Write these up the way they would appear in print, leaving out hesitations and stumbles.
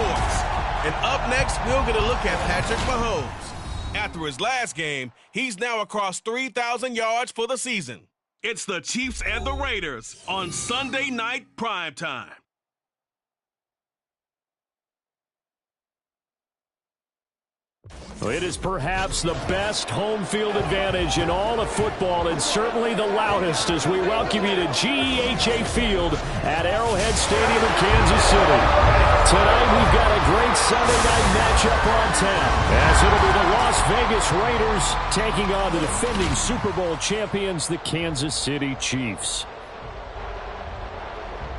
sports. And up next, we'll get a look at Patrick Mahomes. After his last game, he's now across 3,000 yards for the season. It's the Chiefs and the Raiders on Sunday Night Primetime. It is perhaps the best home field advantage in all of football, and certainly the loudest, as we welcome you to GEHA Field at Arrowhead Stadium in Kansas City. Tonight we've got a great Sunday night matchup on tap, as it'll be the Las Vegas Raiders taking on the defending Super Bowl champions, the Kansas City Chiefs.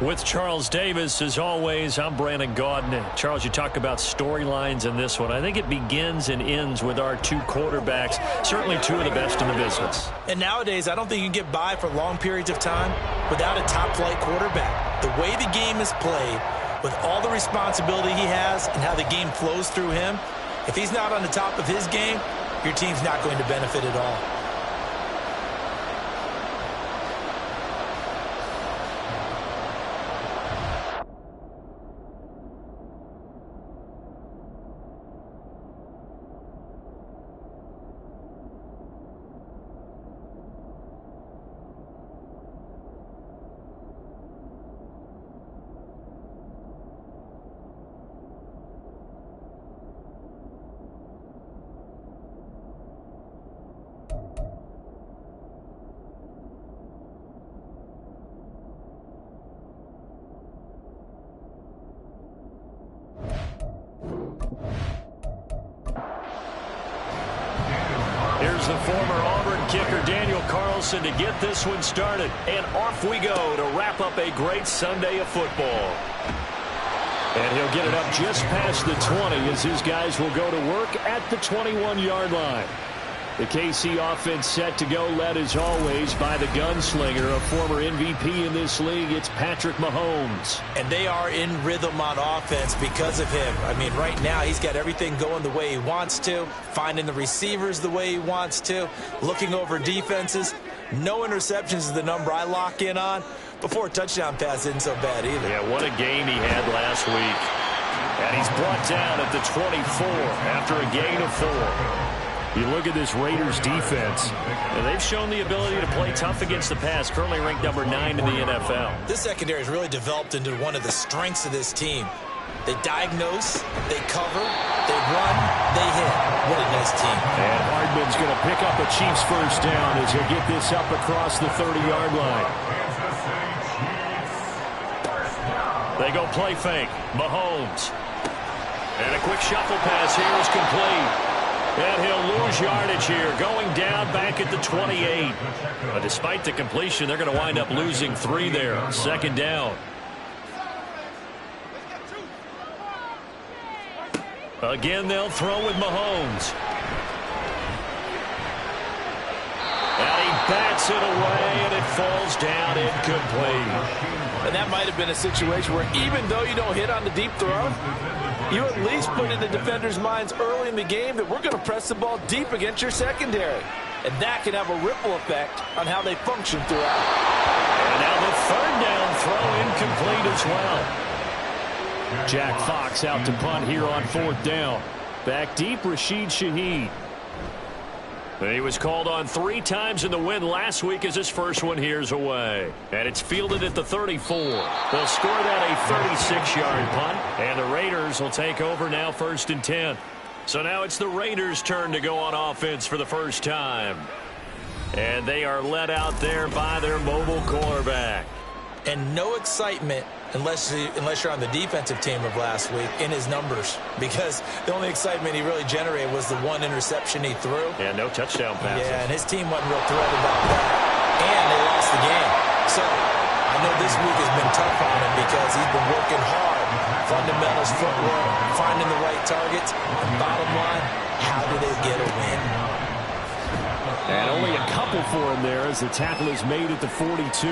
With Charles Davis, as always, I'm Brandon Gaudin. Charles, you talk about storylines in this one. I think it begins and ends with our two quarterbacks, certainly two of the best in the business. And nowadays, I don't think you can get by for long periods of time without a top-flight quarterback. The way the game is played, with all the responsibility he has and how the game flows through him, if he's not on the top of his game, your team's not going to benefit at all. Here's the former Auburn kicker, Daniel Carlson, to get this one started. And off we go to wrap up a great Sunday of football. And he'll get it up just past the 20 as his guys will go to work at the 21-yard line. The KC offense set to go, led as always by the gunslinger, a former MVP in this league. It's Patrick Mahomes. And they are in rhythm on offense because of him. I mean, right now he's got everything going the way he wants to, finding the receivers the way he wants to, looking over defenses. No interceptions is the number I lock in on. Before a touchdown pass isn't so bad either. Yeah, what a game he had last week. And he's brought down at the 24 after a gain of 4. You look at this Raiders defense. And they've shown the ability to play tough against the pass, currently ranked number 9 in the NFL. This secondary has really developed into one of the strengths of this team. They diagnose, they cover, they run, they hit. What a nice team. And Hardman's going to pick up a Chiefs first down as he'll get this up across the 30-yard line. They go play fake. Mahomes. And a quick shuffle pass here is complete. And he'll lose yardage here, going down back at the 28. But despite the completion, they're going to wind up losing 3 there. Second down. Again, they'll throw with Mahomes. And he bats it away, and it falls down incomplete. And that might have been a situation where even though you don't hit on the deep throw, you at least put in the defenders' minds early in the game that we're going to press the ball deep against your secondary. And that can have a ripple effect on how they function throughout. And now the third down throw incomplete as well. Jack Fox out to punt here on 4th down. Back deep, Rashid Shaheed. He was called on 3 times in the win last week as his first one here's away. And it's fielded at the 34. They'll score that a 36-yard punt. And the Raiders will take over now 1st and 10. So now it's the Raiders' turn to go on offense for the first time. And they are led out there by their mobile quarterback. And no excitement unless you're on the defensive team of last week in his numbers, because the only excitement he really generated was the 1 interception he threw. Yeah, no touchdown passes. Yeah, and his team wasn't real thrilled about that. And they lost the game. So I know this week has been tough on him because he's been working hard. Fundamentals, footwork, finding the right targets. And bottom line, how do they get a win? And only a couple for him there as the tackle is made at the 42.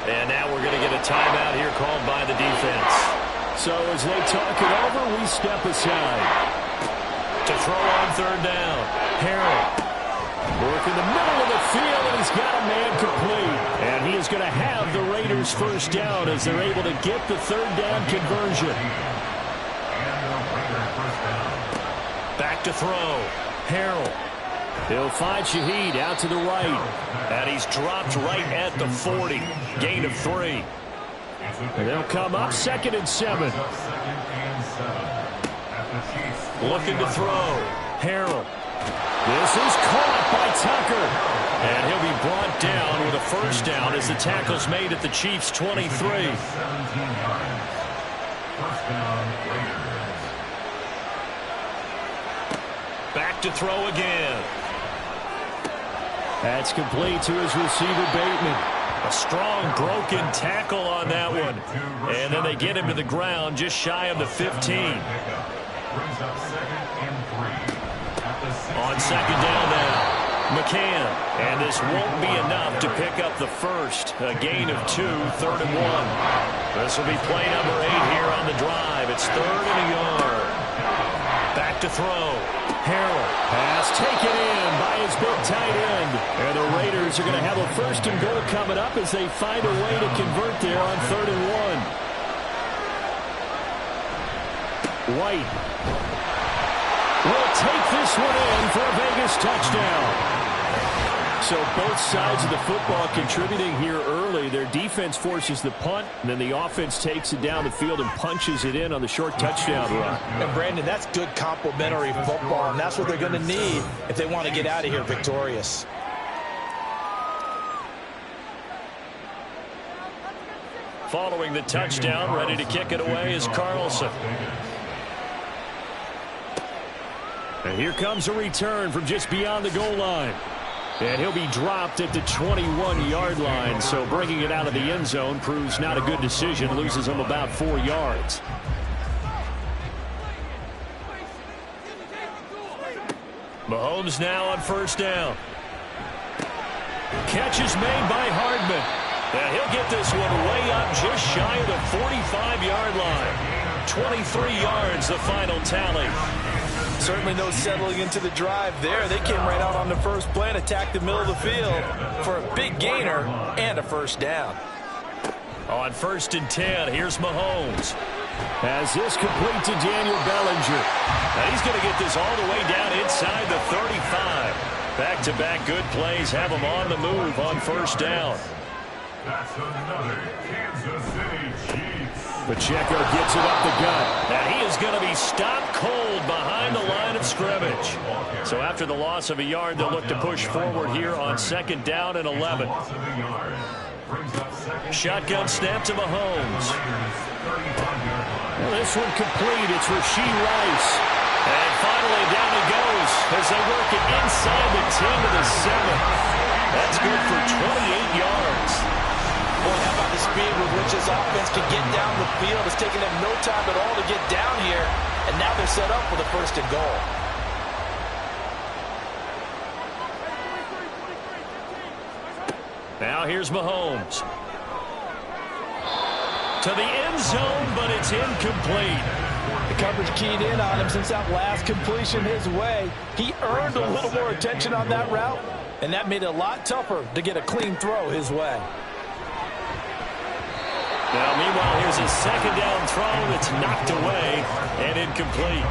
And now we're going to get a timeout here called by the defense. So as they talk it over, we step aside. To throw on 3rd down. Herring. Work in the middle of the field, and he's got a man complete. And he is going to have the Raiders first down as they're able to get the 3rd down conversion. Back to throw. Harrell. He'll find Shaheed out to the right. And he's dropped right at the 40. Gain of 3. And they'll come up 2nd and 7. Looking to throw. Harrell. This is caught by Tucker. And he'll be brought down with a first down as the tackle's made at the Chiefs' 23. Back to throw again. That's complete to his receiver, Bateman. A strong broken tackle on that one. And then they get him to the ground just shy of the 15. On 2nd down now. McCann. And this won't be enough to pick up the first. A gain of 2, 3rd and 1. This will be play number 8 here on the drive. It's 3rd and a yard. Back to throw. Harrell. Pass taken in by his big tight end. And the Raiders are going to have a 1st and goal coming up as they find a way to convert there on 3rd and 1. White will take this one in for a Vegas touchdown. So both sides of the football contributing here early. Their defense forces the punt, and then the offense takes it down the field and punches it in on the short touchdown run. And Brandon, that's good complementary football, and that's what they're going to need if they want to get out of here victorious. Following the touchdown, ready to kick it away is Carlson. And here comes a return from just beyond the goal line. And he'll be dropped at the 21-yard line, so bringing it out of the end zone proves not a good decision, loses him about 4 yards. Mahomes now on 1st down. Catch is made by Hardman. And he'll get this one way up just shy of the 45-yard line. 23 yards, the final tally. Certainly no settling into the drive there. They came right out on the first play and attacked the middle of the field for a big gainer and a 1st down. On 1st and 10, here's Mahomes. As this complete to Daniel Bellinger. And he's going to get this all the way down inside the 35. Back-to-back good plays have him on the move on 1st down. That's another Kansas City Chiefs. Pacheco gets it up the gut. And he is going to be stopped cold behind the line of scrimmage. So after the loss of a yard, they'll look to push forward here on 2nd down and 11. Shotgun snap to Mahomes. Well, this one complete. It's Rashee Rice. And finally down he goes as they work it inside the 10 to the 7. That's good for 28 yards. Boy, how about the speed with which this offense can get down the field? It's taking them no time at all to get down here, and now they're set up for the 1st and goal. Now here's Mahomes. To the end zone, but it's incomplete. The coverage keyed in on him since that last completion his way. He earned a little more attention on that route, and that made it a lot tougher to get a clean throw his way. Now, meanwhile, here's a 2nd down throw that's knocked away and incomplete.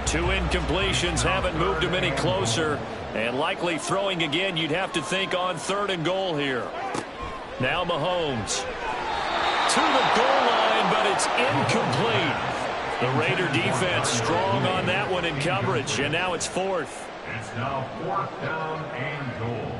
2 incompletions haven't moved him any closer, and likely throwing again, you'd have to think on 3rd and goal here. Now Mahomes to the goal line, but it's incomplete. The Raider defense strong on that one in coverage, and now it's 4th. It's now 4th down and goal.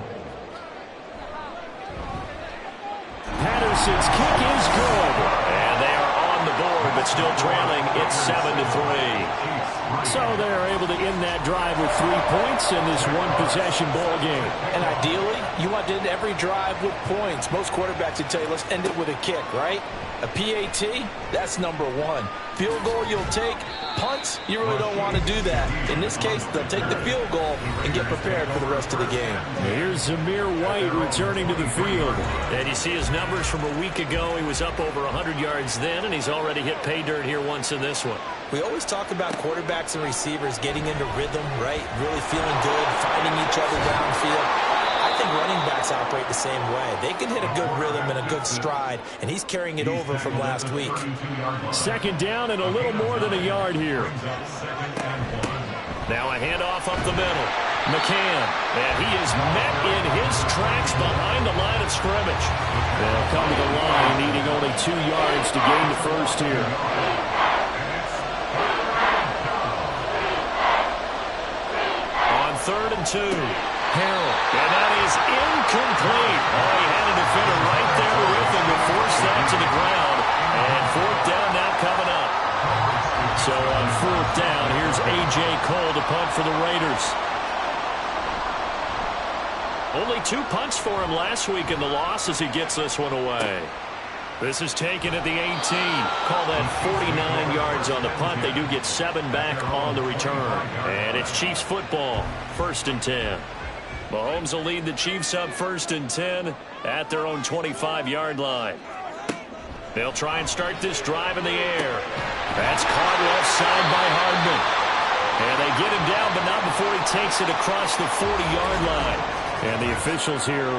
Patterson's kick is good. And they are on the board, but still trailing. It's 7-3. So they're able to end that drive with 3 points in this one-possession ball game. And ideally, you want to end every drive with points. Most quarterbacks would tell you, let's end it with a kick, right? A PAT, that's number 1. Field goal you'll take. Punts, you really don't want to do that. In this case, they'll take the field goal and get prepared for the rest of the game. Here's Zamir White returning to the field. And you see his numbers from a week ago. He was up over 100 yards then, and he's already hit pay dirt here once in this one. We always talk about quarterbacks and receivers getting into rhythm, right? Really feeling good, finding each other downfield. I think running backs operate the same way. They can hit a good rhythm and a good stride, and he's carrying it over from last week. Second down and a little more than a yard here. Now a handoff up the middle. McCann, and he is met in his tracks behind the line of scrimmage. They'll come to the line, needing only 2 yards to gain the first here. On 3rd and 2. Harrell, and that is incomplete. Oh, he had a defender right there with him to force that to the ground. And 4th down now coming up. So on 4th down, here's A.J. Cole to punt for the Raiders. Only 2 punts for him last week in the loss as he gets this one away. This is taken at the 18. Call that 49 yards on the punt. They do get 7 back on the return. And it's Chiefs football, 1st and 10. Mahomes will lead the Chiefs up 1st and 10 at their own 25-yard line. They'll try and start this drive in the air. That's caught left side by Hardman. And they get him down, but not before he takes it across the 40-yard line. And the officials here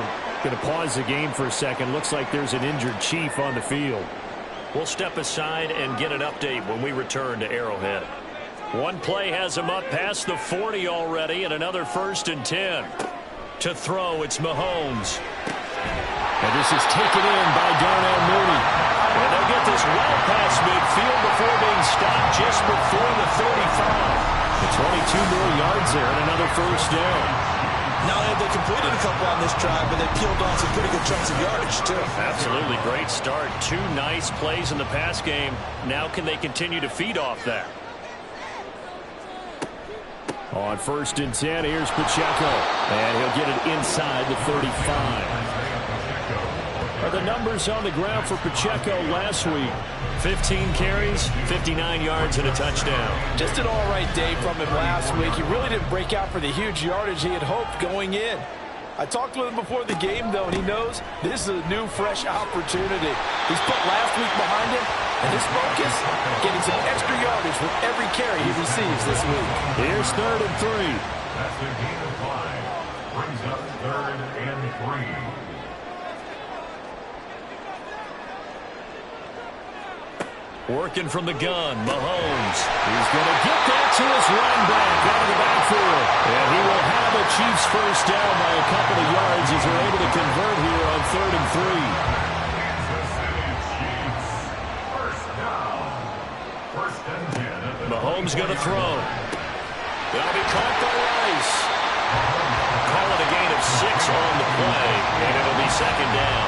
going to pause the game for a second. Looks like there's an injured Chief on the field. We'll step aside and get an update when we return to Arrowhead. One play has him up past the 40 already, and another 1st and 10. To throw, it's Mahomes. And this is taken in by Darnell Mooney. And they'll get this well past midfield before being stopped just before the 35. The 22 more yards there and another 1st down. Not only have they completed a couple on this drive, but they peeled off some pretty good chunks of yardage, too. Absolutely great start. 2 nice plays in the pass game. Now can they continue to feed off that? On 1st and 10, here's Pacheco. And he'll get it inside the 35. Are the numbers on the ground for Pacheco last week? 15 carries, 59 yards, and a touchdown. Just an all-right day from him last week. He really didn't break out for the huge yardage he had hoped going in. I talked with him before the game, though, and he knows this is a new, fresh opportunity. He's put last week behind him, and his focus, getting some extra yardage with every carry he receives this week. Here's 3rd and 3. That's the gain of 5. Brings up 3rd and 3. Working from the gun, Mahomes. He's going to get that to his running back out of the backfield. And he will have a Chiefs 1st down by a couple of yards as they're able to convert here on 3rd and 3. Kansas City Chiefs. 1st down. 1st and 10. Mahomes going to throw. That'll be caught by Rice. Call it a gain of 6 on the play, and it'll be 2nd down.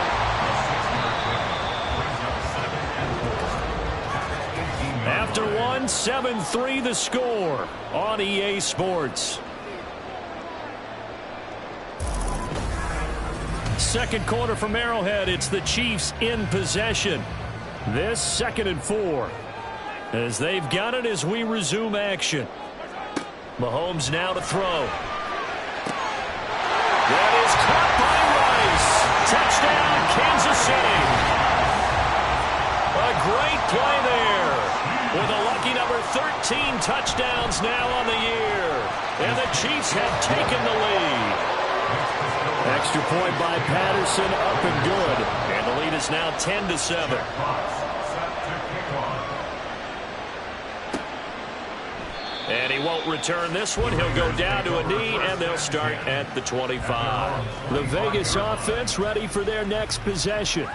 After 1, 7-3 the score on EA Sports. Second quarter from Arrowhead. It's the Chiefs in possession. This 2nd and 4. As they've got it as we resume action. Mahomes now to throw. That is caught by Rice. Touchdown, Kansas City. A great play there. With a lucky number 13 touchdowns now on the year. And the Chiefs have taken the lead. Extra point by Patterson, up and good. And the lead is now 10-7. And he won't return this one. He'll go down to a knee, and they'll start at the 25. The Vegas offense ready for their next possession.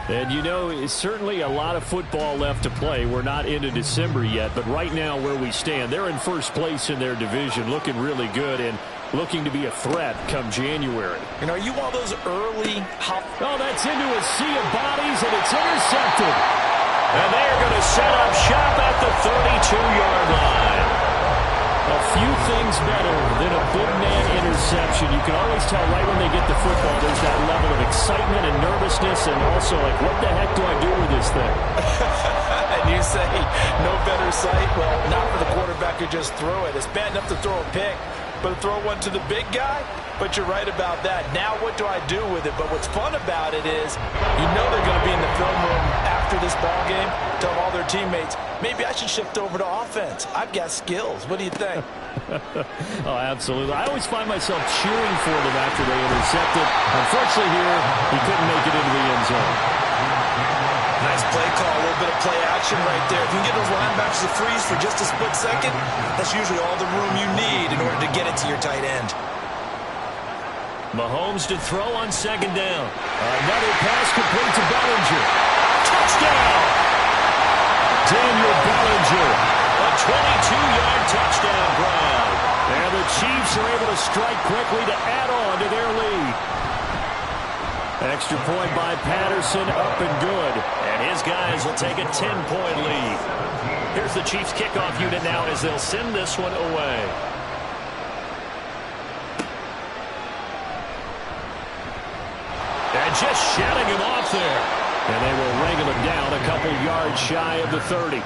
And, you know, it's certainly a lot of football left to play. We're not into December yet, but right now where we stand, they're in first place in their division, looking really good and looking to be a threat come January. And are you one of those early hop? Oh, that's into a sea of bodies, and it's intercepted. And they're going to set up shop at the 32-yard line. A few things better than a big man interception. You can always tell right when they get the football, there's that level of excitement and nervousness, and also like, what the heck do I do with this thing? And you say, no better sight? Well, not for the quarterback who just threw it. It's bad enough to throw a pick, but to throw one to the big guy, But you're right about that. Now what do I do with it? But what's fun about it is you know they're going to be in the film room after this ball game, telling all their teammates, maybe I should shift over to offense. I've got skills. What do you think? Oh, absolutely. I always find myself cheering for them after they intercept it. Unfortunately here, he couldn't make it into the end zone. Nice play call, a little bit of play action right there. If you can get those linebackers to freeze for just a split second, that's usually all the room you need in order to get it to your tight end. Mahomes to throw on second down. Another pass complete to Bellinger. Touchdown! Daniel Bellinger. A 22-yard touchdown grab. And the Chiefs are able to strike quickly to add on to their lead. Extra point by Patterson, up and good. And his guys will take a 10-point lead. Here's the Chiefs kickoff unit now as they'll send this one away. And just shouting him off there. And they will wrangle him down a couple yards shy of the 30.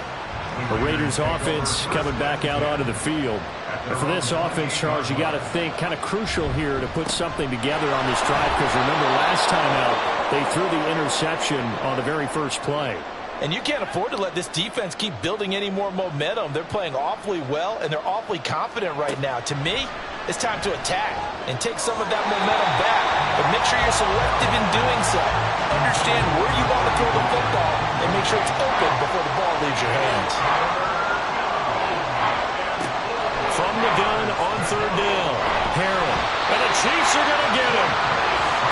The Raiders offense coming back out onto the field. And for this offense, Charles, you got to think kind of crucial here to put something together on this drive, because remember last time out they threw the interception on the very first play. And you can't afford to let this defense keep building any more momentum. They're playing awfully well, and they're awfully confident right now. To me, it's time to attack and take some of that momentum back. But make sure you're selective in doing so. Understand where you want to throw the football and make sure it's open before the ball leaves your hands. From the gun on third down, Harrell. And the Chiefs are going to get him.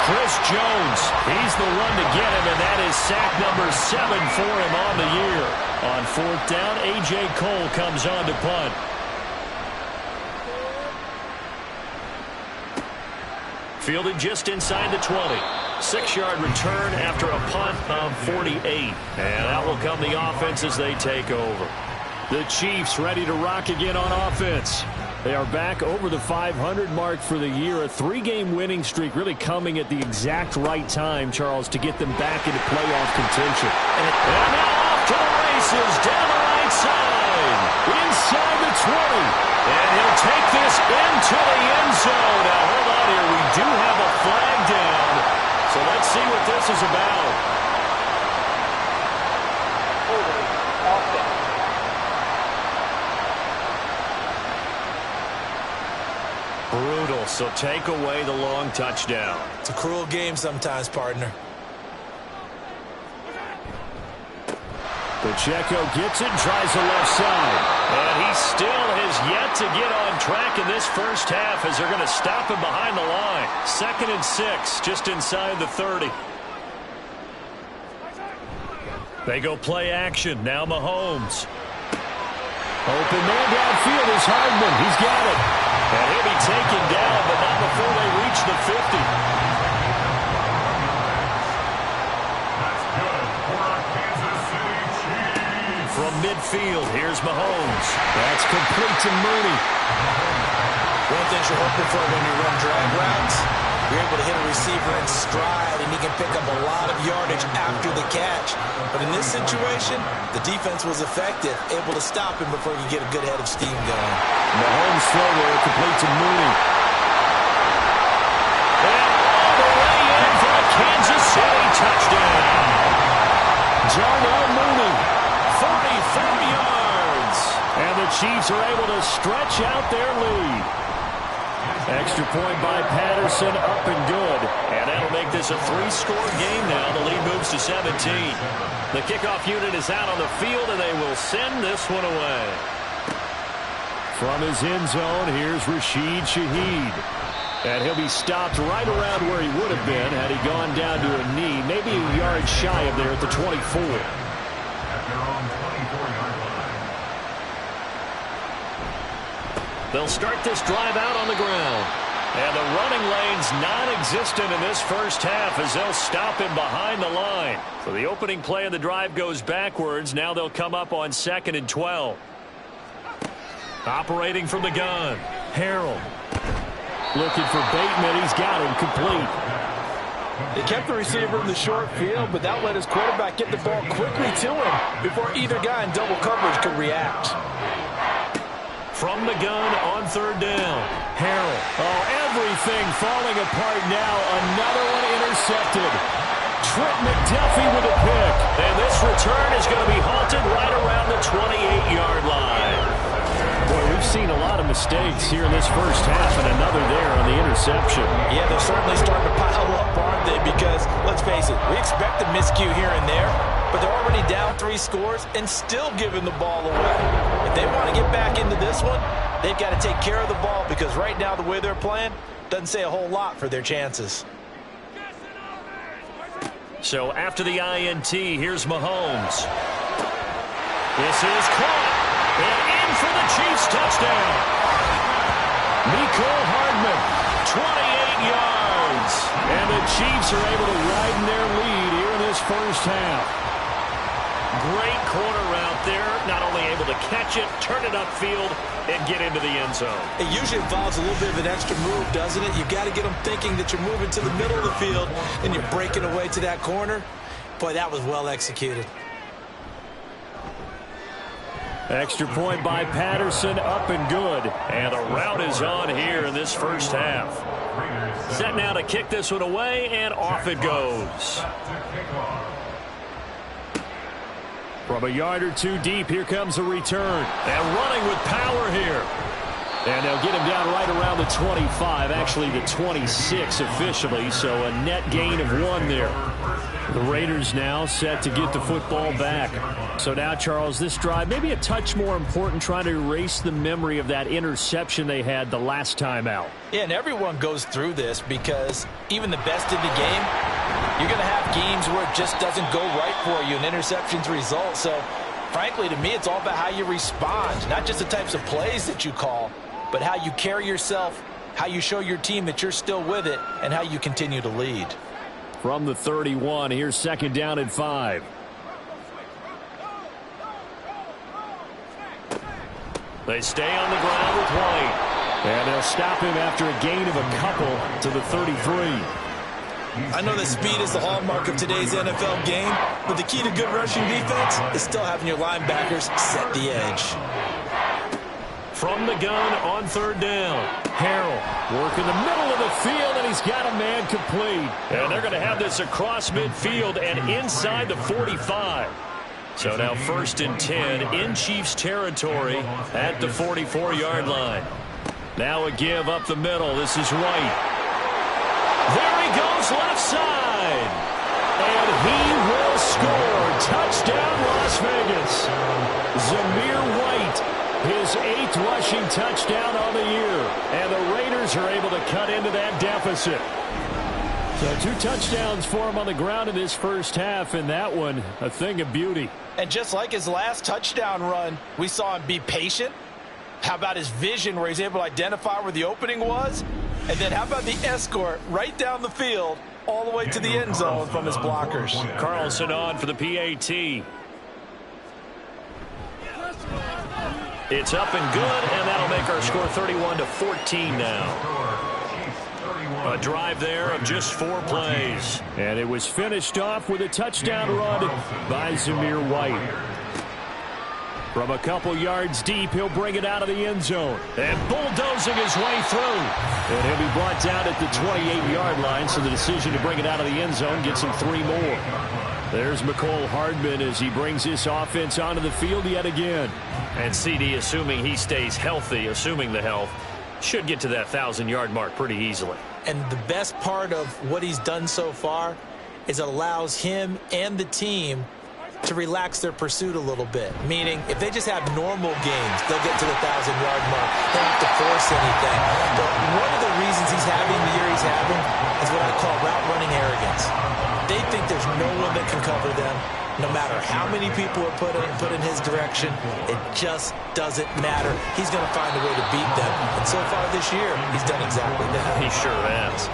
Chris Jones, he's the one to get him, and that is sack number 7 for him on the year. On fourth down, A.J. Cole comes on to punt. Fielded just inside the 20. 6-yard return after a punt of 48. And out will come the offense as they take over. The Chiefs ready to rock again on offense. They are back over the 500 mark for the year. A 3-game winning streak really coming at the exact right time, Charles, to get them back into playoff contention. And now off to the races down the right side. Inside the 20. And he'll take this into the end zone. Now hold on here. We do have a flag down. So let's see what this is about. Brutal, so take away the long touchdown. It's a cruel game sometimes, partner. Pacheco gets it, tries the left side. And he still has yet to get on track in this first half as they're going to stop him behind the line. 2nd and 6, just inside the 30. They go play action. Now Mahomes. Open man downfield is Hardman. He's got it. And he'll be taken down, but not before they reach the 50. That's good for our Kansas City Chiefs. From midfield, here's Mahomes. That's complete to Mooney. One thing you're hoping for when you run drag routes, you're able to hit a receiver in stride, and he can pick up a lot of yardage after the catch. But in this situation, the defense was effective, able to stop him before he could get a good head of steam going. Mahomes throw there, complete to Mooney. And all the way in for a Kansas City touchdown. Darnell Mooney. 44 yards. And the Chiefs are able to stretch out their lead. Extra point by Patterson, up and good. And that'll make this a 3-score game now. The lead moves to 17. The kickoff unit is out on the field, and they will send this one away. From his end zone, here's Rashid Shaheed. And he'll be stopped right around where he would have been had he gone down to a knee, maybe a yard shy of there at the 24. At their own 24-yard line. They'll start this drive out on the ground. And the running lane's non-existent in this first half as they'll stop him behind the line. So the opening play of the drive goes backwards. Now they'll come up on 2nd and 12. Operating from the gun, Harrell. Looking for Bateman. He's got him complete. They kept the receiver in the short field, but that let his quarterback get the ball quickly to him before either guy in double coverage could react. From the gun on third down. Harrell. Oh, everything falling apart now. Another one intercepted. Trent McDuffie with a pick. And this return is going to be halted right around the 28-yard line. Boy, we've seen a lot of mistakes here in this first half, and another there on the interception. Yeah, they're certainly starting to pile up, aren't they? Because, let's face it, we expect a miscue here and there, but they're already down 3 scores and still giving the ball away. If they want to get back into this one, they've got to take care of the ball, because right now the way they're playing doesn't say a whole lot for their chances. So after the INT, here's Mahomes. This is caught. And in for the Chiefs touchdown. Mecole Hardman, 28 yards. And the Chiefs are able to widen their lead here in this first half. Great corner route there. Not only able to catch it, turn it upfield, and get into the end zone. It usually involves a little bit of an extra move, doesn't it? You've got to get them thinking that you're moving to the middle of the field and you're breaking away to that corner. Boy, that was well executed. Extra point by Patterson, up and good. And the route is on here in this first half. Set now to kick this one away, and off it goes. From a yard or 2 deep, here comes a return. And running with power here. And they'll get him down right around the 25, actually the 26 officially, so a net gain of 1 there. The Raiders now set to get the football back. So now, Charles, this drive, maybe a touch more important, trying to erase the memory of that interception they had the last time out. Yeah, and everyone goes through this because even the best in the game, you're going to have games where it just doesn't go right for you and interceptions result. So, frankly, to me, it's all about how you respond, not just the types of plays that you call, but how you carry yourself, how you show your team that you're still with it, and how you continue to lead. From the 31, here's second down and 5. They stay on the ground with White. And they'll stop him after a gain of a couple to the 33. I know that speed is the hallmark of today's NFL game, but the key to good rushing defense is still having your linebackers set the edge. From the gun on third down. Harrell working the middle of the field, and he's got a man complete. And they're going to have this across midfield and inside the 45. So now 1st and 10 in Chiefs territory at the 44-yard line. Now a give up the middle. This is White. There he goes left side. And he will score. Touchdown, Las Vegas. Zamir White, his 8th rushing touchdown on the year. And the Raiders are able to cut into that deficit. So 2 touchdowns for him on the ground in this first half, and that one a thing of beauty. And just like his last touchdown run, we saw him be patient. How about his vision where he's able to identify where the opening was? And then how about the escort right down the field all the way to the end zone from his blockers? Carlson on for the PAT. It's up and good, and that'll make our score 31-14 now. A drive there of just 4 plays. And it was finished off with a touchdown run by Zamir White. From a couple yards deep, he'll bring it out of the end zone. And bulldozing his way through. And he'll be brought down at the 28-yard line, so the decision to bring it out of the end zone gets him 3 more. There's Mecole Hardman as he brings this offense onto the field yet again. And CD, assuming he stays healthy, assuming the health, should get to that 1,000-yard mark pretty easily. And the best part of what he's done so far is it allows him and the team to relax their pursuit a little bit. Meaning, if they just have normal games, they'll get to the 1,000-yard mark. They don't have to force anything. But one of the reasons he's having the year he's having is what I call route running arrogance. They think there's no one that can cover them. No matter how many people are put in his direction, it just doesn't matter. He's going to find a way to beat them. And so far this year, he's done exactly that. He sure has.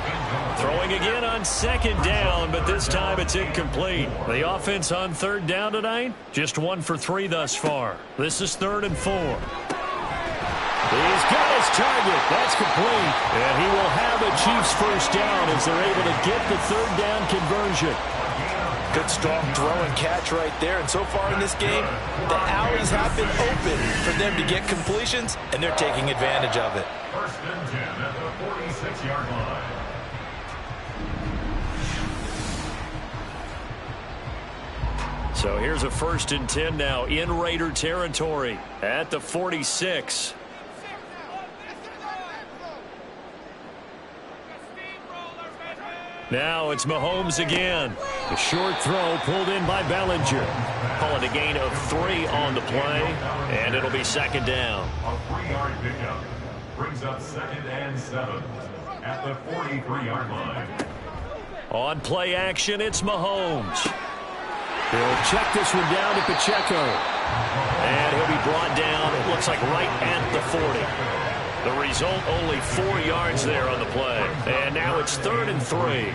Throwing again on 2nd down, but this time it's incomplete. The offense on 3rd down tonight, just 1 for 3 thus far. This is 3rd and 4. He's got his target. That's complete. And he will have a Chiefs first down as they're able to get the 3rd down conversion. Good, strong throw and catch right there. And so far in this game, the alleys have been open for them to get completions, and they're taking advantage of it. First and 10 at the 46-yard line. So here's a 1st and 10 now in Raider territory at the 46. Now it's Mahomes again. A short throw pulled in by Bellinger. Call it a gain of 3 on the play, and it'll be 2nd down. A 3-yard pickup brings up 2nd and 7 at the 43-yard line. On play action, it's Mahomes. He'll check this one down to Pacheco. And he'll be brought down, it looks like right at the 40. The result, only 4 yards there on the play. And now it's 3rd and 3.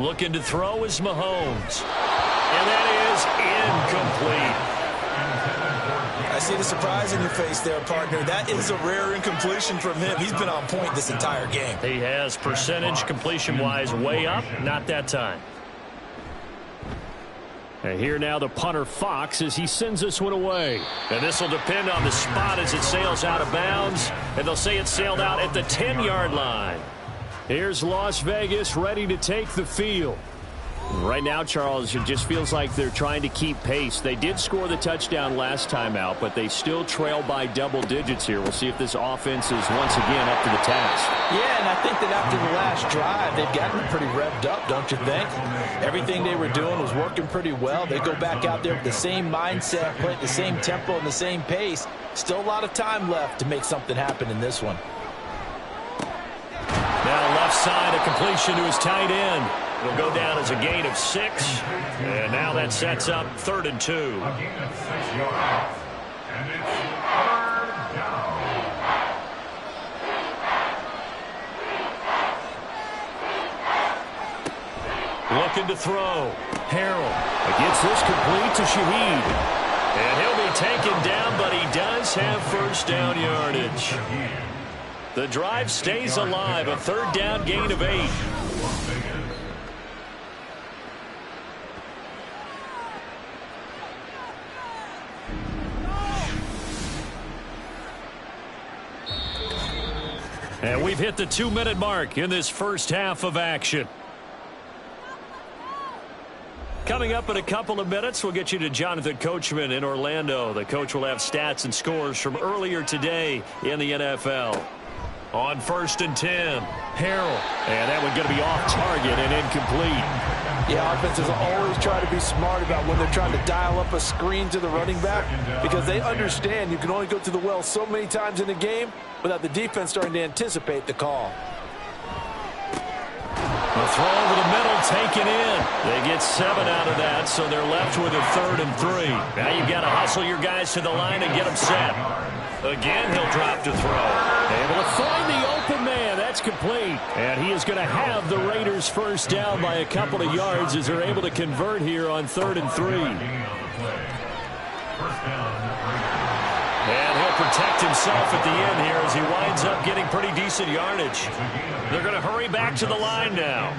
Looking to throw is Mahomes. And that is incomplete. I see the surprise in your face there, partner. That is a rare incompletion from him. He's been on point this entire game. He has percentage completion-wise way up. Not that time. And here now the punter Fox as he sends this one away. And this will depend on the spot as it sails out of bounds. And they'll say it sailed out at the 10-yard line. Here's Las Vegas ready to take the field. Right now, Charles, it just feels like they're trying to keep pace. They did score the touchdown last time out, but they still trail by double digits here. We'll see if this offense is once again up to the task. Yeah, and I think that after the last drive, they've gotten pretty revved up, don't you think? Everything they were doing was working pretty well. They go back out there with the same mindset, play at the same tempo and the same pace. Still a lot of time left to make something happen in this one. Now left side, a completion to his tight end. It'll go down as a gain of 6. And now that sets up 3rd and 2. A gain of 6 yards. And it's 3rd down. Looking to throw. Harrell gets this complete to Shaheed. And he'll be taken down, but he does have 1st down yardage. The drive stays alive. A 3rd down gain of 8. And we've hit the 2-minute mark in this first half of action. Coming up in a couple of minutes, we'll get you to Jonathan Coachman in Orlando. The coach will have stats and scores from earlier today in the NFL. On 1st and 10, Harrell. And that one going to be off target and incomplete. Yeah, offenses always try to be smart about when they're trying to dial up a screen to the running back because they understand you can only go to the well so many times in a game without the defense starting to anticipate the call. The throw over the middle taken in. They get 7 out of that, so they're left with a 3rd and 3. Now you've got to hustle your guys to the line and get them set. Again, he'll drop to throw. Able to find the open man. That's complete. And he is going to have the Raiders 1st down by a couple of yards as they're able to convert here on 3rd and 3. And he'll protect himself at the end here as he winds up getting pretty decent yardage. They're going to hurry back to the line now.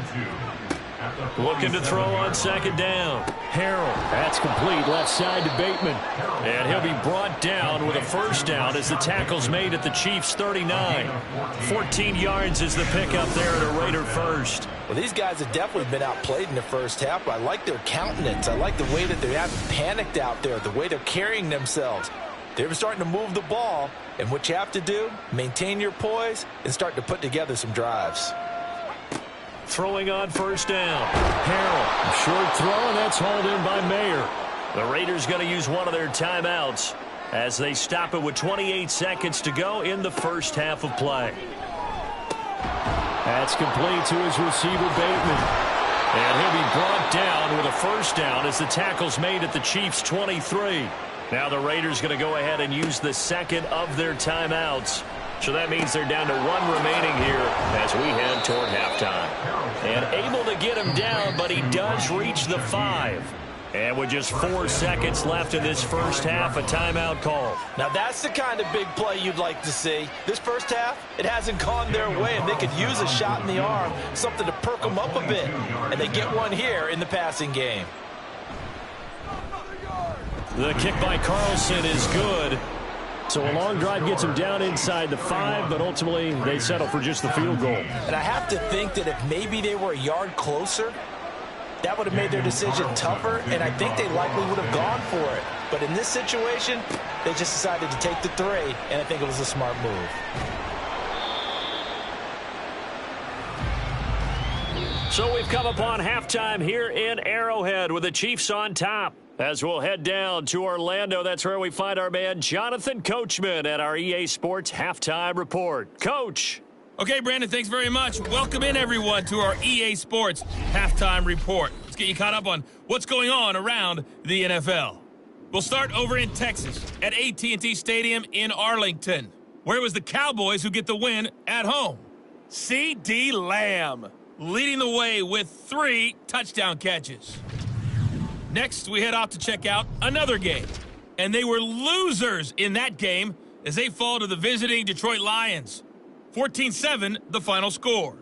Looking to throw on 2nd down. Harrell. That's complete. Left side to Bateman. And he'll be brought down with a 1st down as the tackle's made at the Chiefs' 39. 14 yards is the pickup there at a Raider 1st. Well, these guys have definitely been outplayed in the first half. I like their countenance. I like the way that they haven't panicked out there, the way they're carrying themselves. They're starting to move the ball, and what you have to do, maintain your poise and start to put together some drives. Throwing on 1st down. Harrell. Short throw, and that's hauled in by Mayer. The Raiders going to use one of their timeouts as they stop it with 28 seconds to go in the first half of play. That's complete to his receiver, Bateman. And he'll be brought down with a 1st down as the tackle's made at the Chiefs' 23. Now the Raiders going to go ahead and use the 2nd of their timeouts. So that means they're down to 1 remaining here as we head toward halftime. And able to get him down, but he does reach the 5. And with just 4 seconds left in this first half, a timeout call. Now that's the kind of big play you'd like to see. This first half, it hasn't gone their way, and they could use a shot in the arm, something to perk them up a bit. And they get one here in the passing game. The kick by Carlson is good. So a long drive gets them down inside the 5, but ultimately they settle for just the field goal. And I have to think that if maybe they were a yard closer, that would have made their decision tougher, and I think they likely would have gone for it. But in this situation, they just decided to take the 3, and I think it was a smart move. So we've come upon halftime here in Arrowhead with the Chiefs on top. As we'll head down to Orlando, that's where we find our man Jonathan Coachman at our EA Sports Halftime Report. Coach. Okay, Brandon, thanks very much. Welcome in, everyone, to our EA Sports Halftime Report. Let's get you caught up on what's going on around the NFL. We'll start over in Texas at AT&T Stadium in Arlington, where it was the Cowboys who get the win at home. C.D. Lamb leading the way with 3 touchdown catches. Next, we head off to check out another game, and they were losers in that game as they fall to the visiting Detroit Lions. 14-7, the final score.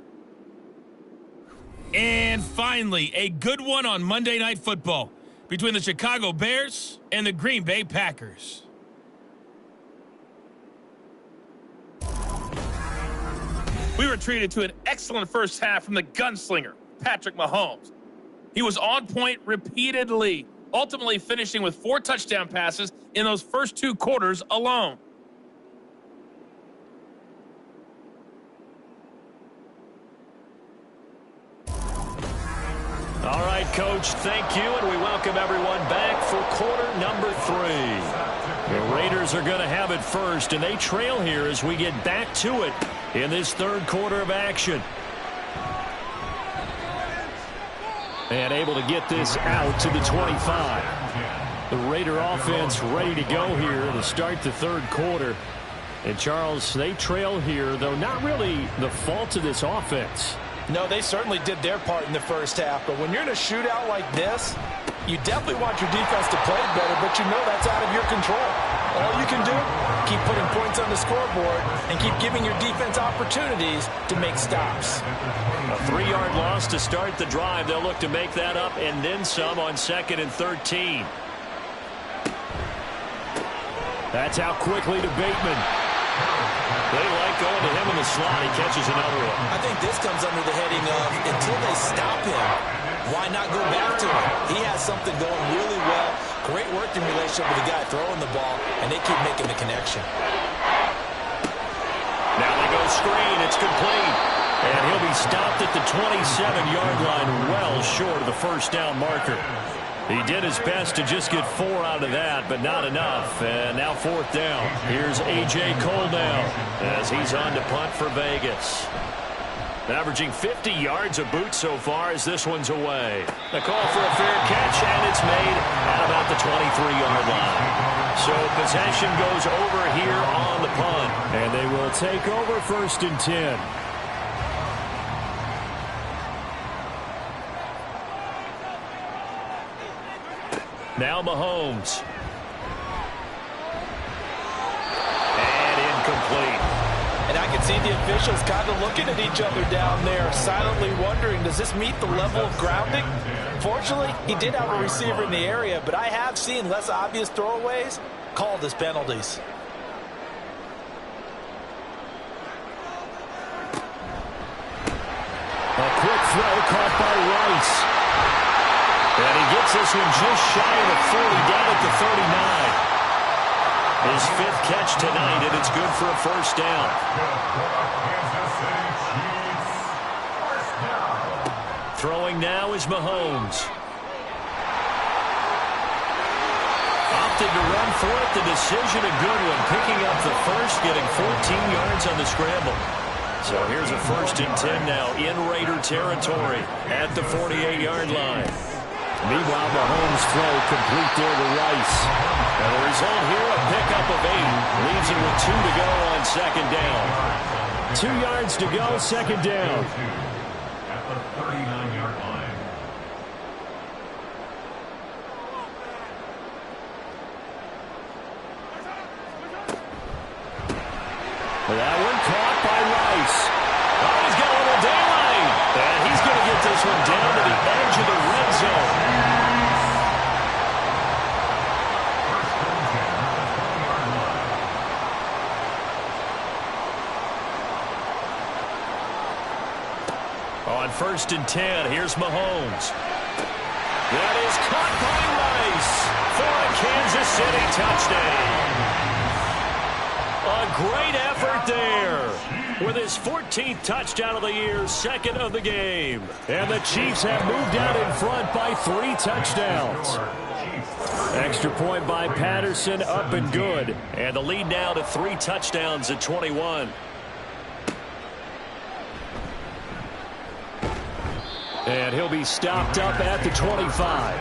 And finally, a good one on Monday Night Football between the Chicago Bears and the Green Bay Packers. We were treated to an excellent first half from the gunslinger, Patrick Mahomes. He was on point repeatedly, ultimately finishing with 4 touchdown passes in those first 2 quarters alone. All right, Coach, thank you, and we welcome everyone back for quarter number 3. The Raiders are going to have it first, and they trail here as we get back to it in this third quarter of action. And able to get this out to the 25. The Raider offense ready to go here to start the third quarter. And, Charles, they trail here, though not really the fault of this offense. No, they certainly did their part in the first half, but when you're in a shootout like this, you definitely want your defense to play better, but you know that's out of your control. All you can do, keep putting points on the scoreboard and keep giving your defense opportunities to make stops. A 3-yard loss to start the drive. They'll look to make that up and then some on 2nd and 13. That's out quickly to Bateman. They like going to him in the slot. He catches another one. I think this comes under the heading of until they stop him, why not go back to him? He has something going really well. Great working relationship with the guy throwing the ball, and they keep making the connection. Now they go screen. It's complete. And he'll be stopped at the 27-yard line, well short of the first down marker. He did his best to just get 4 out of that, but not enough. And now 4th down. Here's A.J. Cole now as he's on to punt for Vegas. Averaging 50 yards a boot so far as this one's away. The call for a fair catch, and it's made at about the 23-yard line. So possession goes over here on the punt. And they will take over 1st and 10. Now Mahomes. And incomplete. And I can see the officials kind of looking at each other down there, silently wondering, does this meet the level of grounding? Fortunately, he did have a receiver in the area, but I have seen less obvious throwaways called as penalties. A quick throw caught by Rice. And he gets this one just shy of the 40, down at the 39. His 5th catch tonight, and it's good for a first down. Throwing now is Mahomes. Opted to run for it. The decision a good one. Picking up the first, getting 14 yards on the scramble. So here's a 1st and 10 now in Raider territory at the 48-yard line. Meanwhile, Mahomes' throw complete there to Rice. And the result here, a pickup of 8. Leaves him with 2 to go on 2nd down. 2 yards to go, 2nd down. At the 39-yard line. That one caught by Rice. Oh, he's got a little daylight. And he's going to get this one down to the edge of the red zone. On 1st and 10, here's Mahomes. That is caught by Rice for a Kansas City touchdown. A great effort there with his 14th touchdown of the year, second of the game. And the Chiefs have moved out in front by 3 touchdowns. Extra point by Patterson, up and good. And the lead now to 3 touchdowns at 21. And he'll be stopped up at the 25.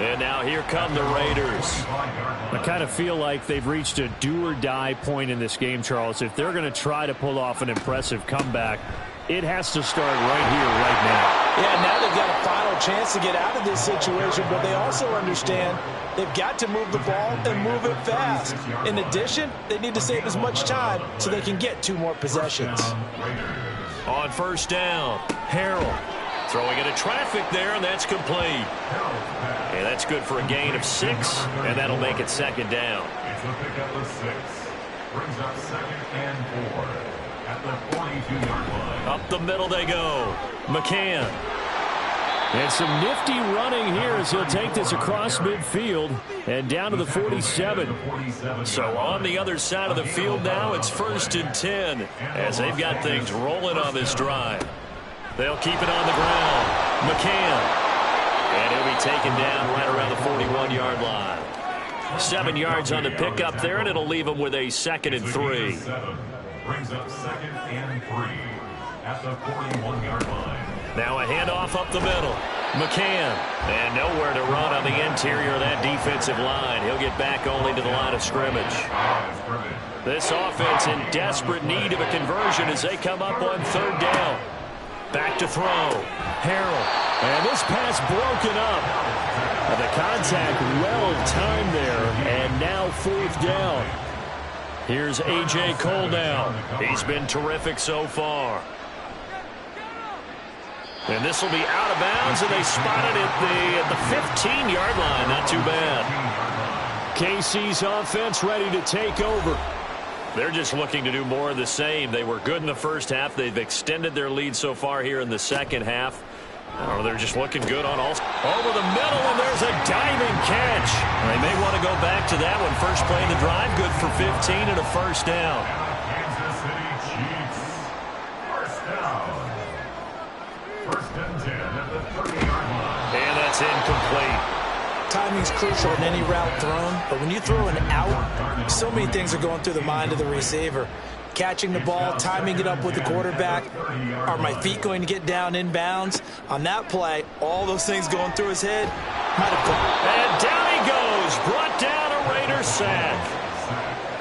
And now here come the Raiders. I kind of feel like they've reached a do-or-die point in this game, Charles. If they're going to try to pull off an impressive comeback, it has to start right here, right now. Yeah, now they've got a final chance to get out of this situation, but they also understand they've got to move the ball and move it fast. In addition, they need to save as much time so they can get 2 more possessions. On 1st down, Harrell. Throwing into traffic there, and that's complete. And that's good for a gain of 6, and that'll make it 2nd down. It's a pickup of 6. Brings up 2nd and 4 at the 42-yard line. Up the middle they go. McCann. And some nifty running here as he'll take this across midfield and down to the 47. So on the other side of the field now, it's 1st and 10 as they've got things rolling on this drive. They'll keep it on the ground. McCann. And he'll be taken down right around the 41-yard line. 7 yards on the pickup there, and it'll leave him with a 2nd and 3. Brings up 2nd and 3 at the 41-yard line. Now a handoff up the middle. McCann. And nowhere to run on the interior of that defensive line. He'll get back only to the line of scrimmage. This offense in desperate need of a conversion as they come up on 3rd down. Back to throw. Harrell. And this pass broken up. The contact well timed there. And now 4th down. Here's A.J. Cole now. He's been terrific so far. And this will be out of bounds, and they spot it at the 15-yard line. Not too bad. KC's offense ready to take over. They're just looking to do more of the same. They were good in the first half. They've extended their lead so far here in the second half. Oh, they're just looking good on all. Over the middle, and there's a diving catch. They may want to go back to that one. First play of the drive, good for 15 and a 1st down. Kansas City Chiefs. 1st down. 1st and 10 at the 30-yard line. And that's incomplete. Timing's crucial in any route thrown, but when you throw an out, so many things are going through the mind of the receiver. Catching the ball, timing it up with the quarterback. Are my feet going to get down inbounds? On that play, all those things going through his head might have gone. And down he goes, brought down a Raider sack.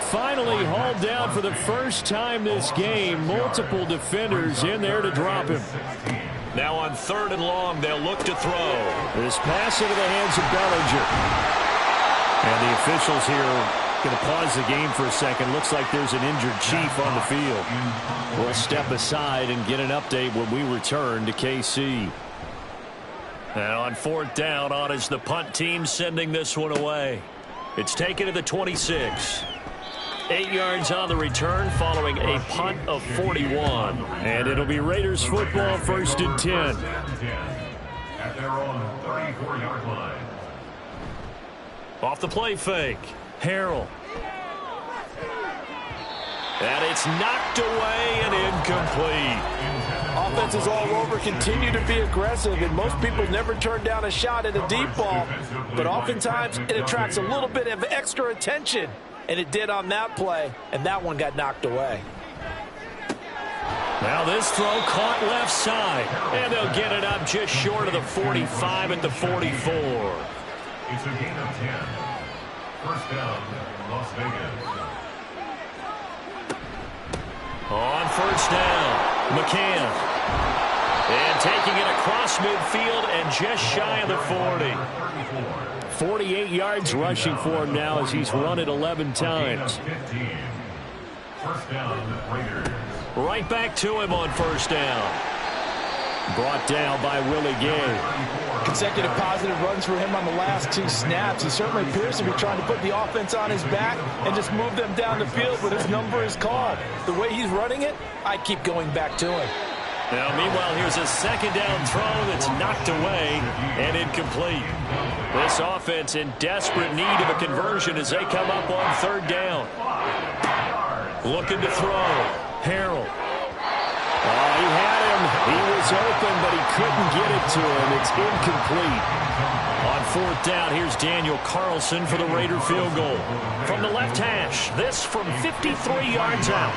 Finally hauled down for the first time this game. Multiple defenders in there to drop him. Now on 3rd and long, they'll look to throw. This pass into the hands of Bellinger. And the officials here going to pause the game for a second. Looks like there's an injured Chief on the field. We'll step aside and get an update when we return to KC. And on 4th down, on is the punt team sending this one away. It's taken to the 26. 8 yards on the return following a punt of 41. And it'll be Raiders football, 1st and 10. At their own 34-yard line. Off the play fake. Harrell. And it's knocked away and incomplete. Offenses all over continue to be aggressive, and most people never turn down a shot at a deep ball. But oftentimes, it attracts a little bit of extra attention. And it did on that play, and that one got knocked away. Now this throw caught left side, and they'll get it up just short of the 45 at the 44. It's a gain of 10. 1st down, Las Vegas. On 1st down, McCann. And taking it across midfield and just shy of the 40. 48 yards rushing for him now as he's run it 11 times. First down, Raiders. Right back to him on first down. Brought down by Willie Gay. Consecutive positive runs for him on the last 2 snaps. He certainly appears to be trying to put the offense on his back and just move them down the field when his number is called. The way he's running it, I keep going back to him. Now, meanwhile, here's a second down throw that's knocked away and incomplete. This offense in desperate need of a conversion as they come up on third down. Looking to throw. Harrell. Oh, he had him. He was open, but he couldn't get it to him. It's incomplete. On fourth down, here's Daniel Carlson for the Raider field goal. From the left hash, this from 53 yards out.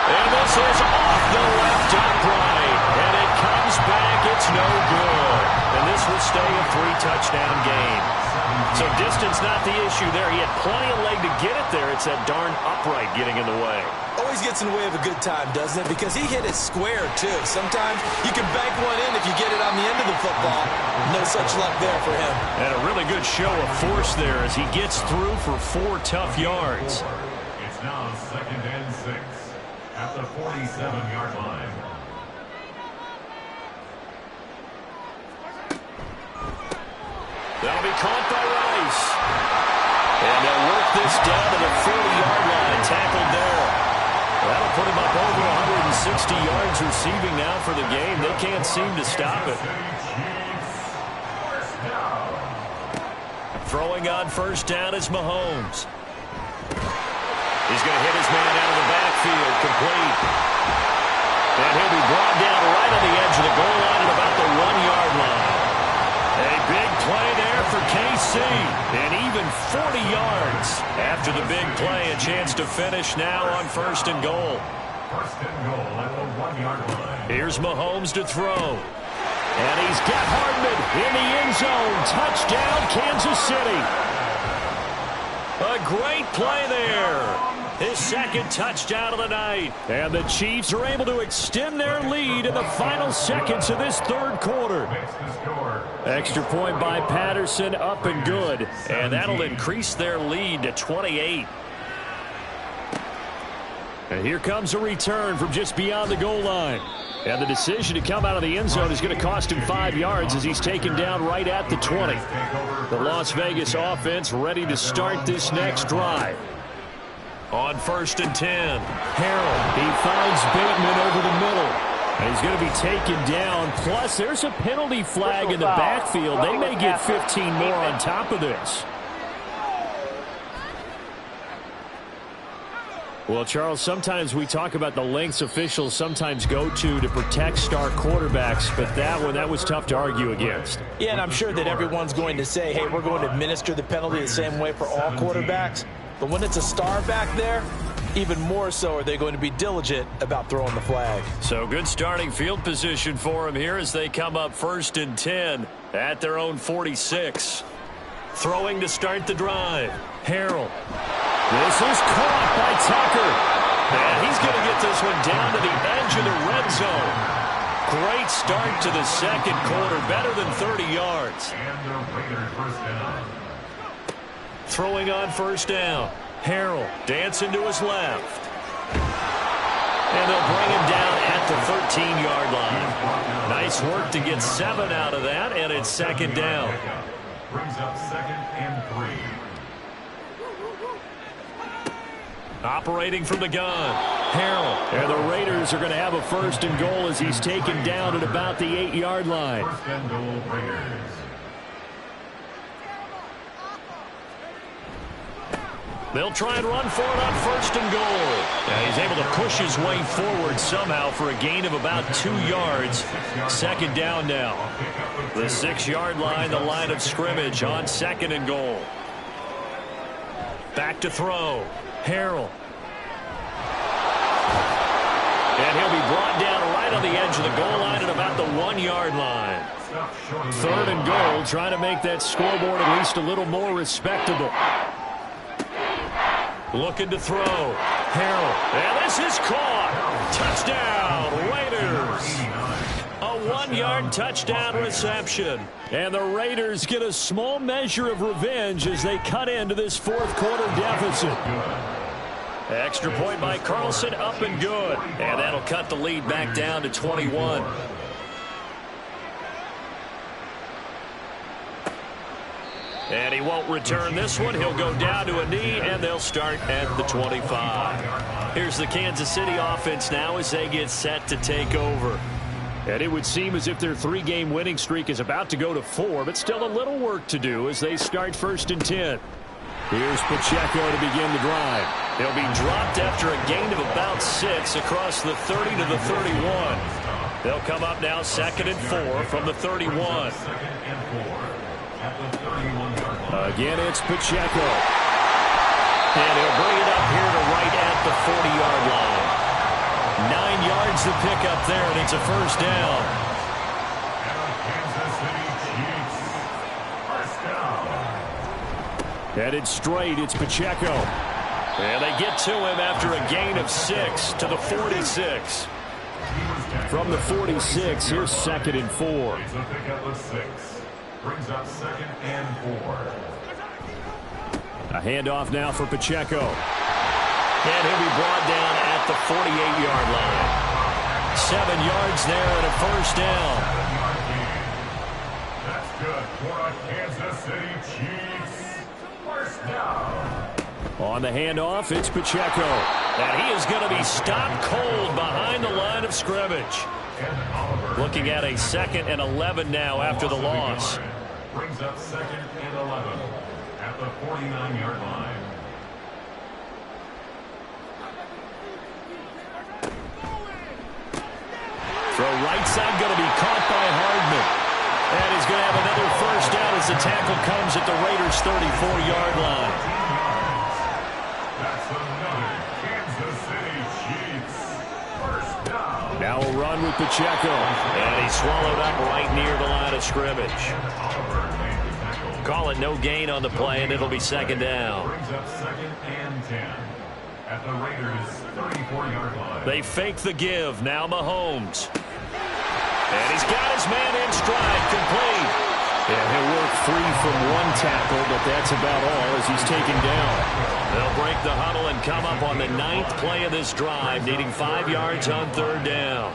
And this is off the left upright. And it comes back. It's no good. And this will stay a 3-touchdown game. So distance not the issue there. He had plenty of leg to get it there. It's that darn upright getting in the way. Always gets in the way of a good time, doesn't it? Because he hit it square, too. Sometimes you can bank one in if you get it on the end of the football. No such luck there for him. And a really good show of force there as he gets through for 4 tough yards. It's now 2nd and 6 at the 47-yard line. That'll be caught by Rice. And they'll work this down to the 40-yard line. Tackled there. That'll put him up over 160 yards receiving now for the game. They can't seem to stop it. Throwing on first down is Mahomes. He's going to hit his man out of the backfield. Complete. And he'll be brought down right on the edge of the goal line at about the 1-yard line. A big play there for KC. And even 40 yards after the big play. A chance to finish now on first and goal. First and goal at the 1-yard line. Here's Mahomes to throw. And he's got Hardman in the end zone. Touchdown, Kansas City. A great play there. His second touchdown of the night. And the Chiefs are able to extend their lead in the final seconds of this third quarter. Extra point by Patterson, up and good. And that'll increase their lead to 28. And here comes a return from just beyond the goal line. And the decision to come out of the end zone is going to cost him 5 yards as he's taken down right at the 20. The Las Vegas offense ready to start this next drive. On first and 10, Harrell. He finds Bateman over the middle. And he's going to be taken down. Plus, there's a penalty flag in the backfield. They may get 15 more on top of this. Well, Charles, sometimes we talk about the lengths officials sometimes go to protect star quarterbacks, but that was tough to argue against. Yeah, and I'm sure that everyone's going to say, hey, we're going to administer the penalty the same way for all quarterbacks. But when it's a star back there, even more so are they going to be diligent about throwing the flag. So good starting field position for them here as they come up first and 10 at their own 46. Throwing to start the drive. Harrell. This is caught by Tucker. And he's going to get this one down to the edge of the red zone. Great start to the second quarter. Better than 30 yards. And the Raiders first down. Throwing on first down. Harrell dancing to his left. And they'll bring him down at the 13-yard line. Nice work to get 7 out of that, and it's second down. Brings up 2nd and 3. Operating from the gun, Harrell. And the Raiders are going to have a first and goal as he's taken down at about the 8-yard line. First and goal, Raiders. They'll try and run for it on first and goal. And he's able to push his way forward somehow for a gain of about 2 yards. Second down now. The 6-yard line, the line of scrimmage on second and goal. Back to throw. Harrell. And he'll be brought down right on the edge of the goal line at about the 1-yard line. Third and goal, trying to make that scoreboard at least a little more respectable. Looking to throw. Harrell. And this is caught. Touchdown, Raiders. A 1-yard touchdown reception. And the Raiders get a small measure of revenge as they cut into this fourth quarter deficit. Extra point by Carlson, up and good. And that'll cut the lead back down to 21. And he won't return this one. He'll go down to a knee, and they'll start at the 25. Here's the Kansas City offense now as they get set to take over. And it would seem as if their 3-game winning streak is about to go to 4, but still a little work to do as they start 1st and 10. Here's Pacheco to begin the drive. He'll be dropped after a gain of about 6 across the 30 to the 31. They'll come up now 2nd and 4 from the 31. Again, it's Pacheco. And he'll bring it up here to right at the 40-yard line. 9 yards to pick up there, and it's a 1st down. Headed straight, it's Pacheco. And they get to him after a gain of 6 to the 46. From the 46, here's 2nd and 4. Brings up 2nd and 4. A handoff now for Pacheco. And he'll be brought down at the 48-yard line. 7 yards there and a 1st down. That's good for a Kansas City Chiefs. 1st down. On the handoff, it's Pacheco. And he is going to be stopped cold behind the line of scrimmage. Looking at a 2nd and 11 now after the loss. Brings up 2nd and 11 at the 49-yard line. Throw right side going to be caught by Hardman. And he's going to have another 1st down as the tackle comes at the Raiders' 34-yard line. That's another Kansas City Chiefs 1st down. Now a run with Pacheco. And he's swallowed up right near the line of scrimmage. Call it no gain on the play, and it'll be 2nd down. Brings up 2nd and 10 at the Raiders' 34-yard line. They fake the give. Now Mahomes. And he's got his man in stride, complete. And he'll work free from one tackle, but that's about all as he's taken down. They'll break the huddle and come up on the 9th play of this drive, needing 5 yards on 3rd down.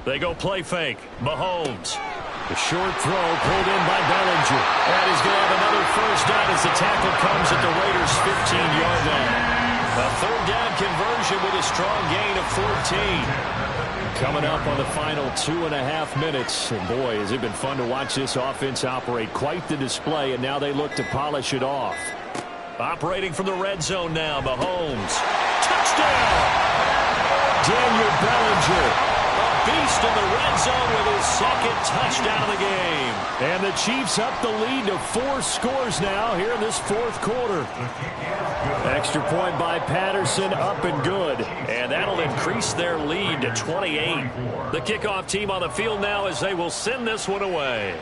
They go play fake. Mahomes. The short throw pulled in by Bellinger. And he's going to have another 1st down as the tackle comes at the Raiders' 15-yard line. A 3rd down conversion with a strong gain of 14. Coming up on the final 2.5 minutes. And boy, has it been fun to watch this offense operate. Quite the display, and now they look to polish it off. Operating from the red zone now, Mahomes. Touchdown! Daniel Bellinger. Beast in the red zone with his 2nd touchdown of the game. And the Chiefs up the lead to 4 scores now here in this 4th quarter. Extra point by Patterson, up and good. And that'll increase their lead to 28. The kickoff team on the field now as they will send this one away.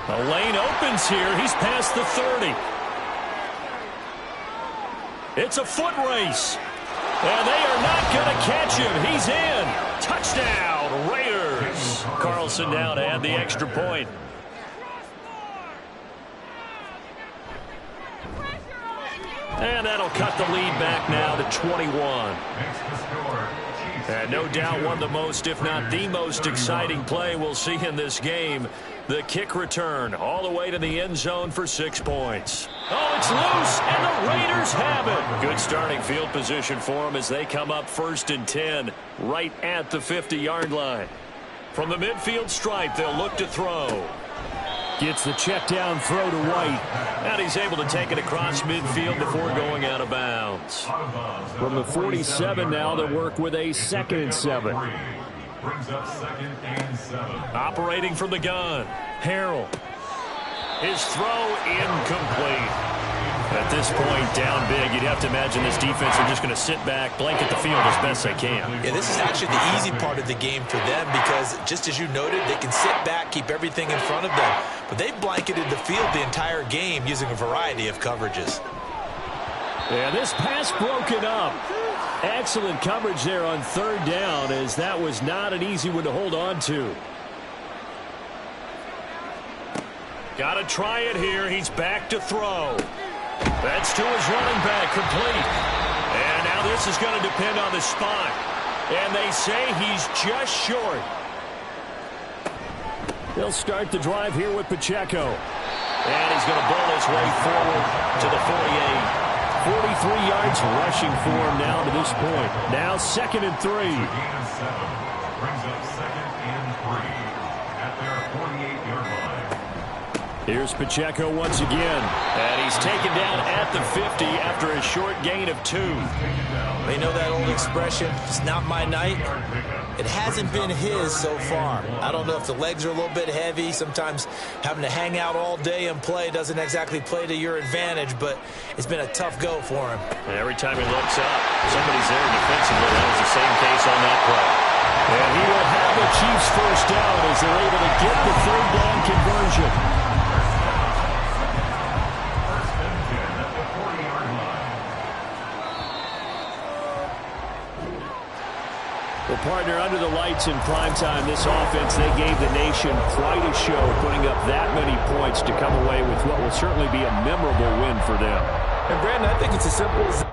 The lane opens here. He's past the 30. It's a foot race. And they are not going to catch him. He's in. Touchdown, Raiders. Carlson now to add the extra point. And that'll cut the lead back now to 21. And no doubt one of the most, if not the most exciting play we'll see in this game. The kick return all the way to the end zone for 6 points. Oh, it's loose, and the Raiders have it. Good starting field position for them as they come up 1st and 10 right at the 50-yard line. From the midfield stripe, they'll look to throw. Gets the check down throw to White. And he's able to take it across midfield before going out of bounds. From the 47 now, they'll work with a 2nd and 7. Brings up 2nd and 7. Operating from the gun, Harrell. His throw incomplete. At this point, down big, you'd have to imagine this defense are just going to sit back, blanket the field as best they can. Yeah, this is actually the easy part of the game for them because, just as you noted, they can sit back, keep everything in front of them. But they've blanketed the field the entire game using a variety of coverages. Yeah, this pass broken up. Excellent coverage there on 3rd down, as that was not an easy one to hold on to. Got to try it here. He's back to throw. That's to his running back, complete. And now this is going to depend on the spot. And they say he's just short. They'll start the drive here with Pacheco. And he's going to bowl his way forward to the 48. 43 yards rushing for him now to this point. Now 2nd and 3. Gain of 7 brings up 2nd and 3 at their 48-yard line. Here's Pacheco once again. And he's taken down at the 50 after a short gain of 2. They know that old expression, it's not my night. It hasn't been his so far. I don't know if the legs are a little bit heavy. Sometimes having to hang out all day and play doesn't exactly play to your advantage, but it's been a tough go for him. And every time he looks up, somebody's there defensively. That was the same case on that play. And he will have the Chiefs first down as they're able to get the 3rd down conversion. Well, partner, under the lights in primetime, this offense, they gave the nation quite a show, putting up that many points to come away with what will certainly be a memorable win for them. And, Brandon, I think it's as simple as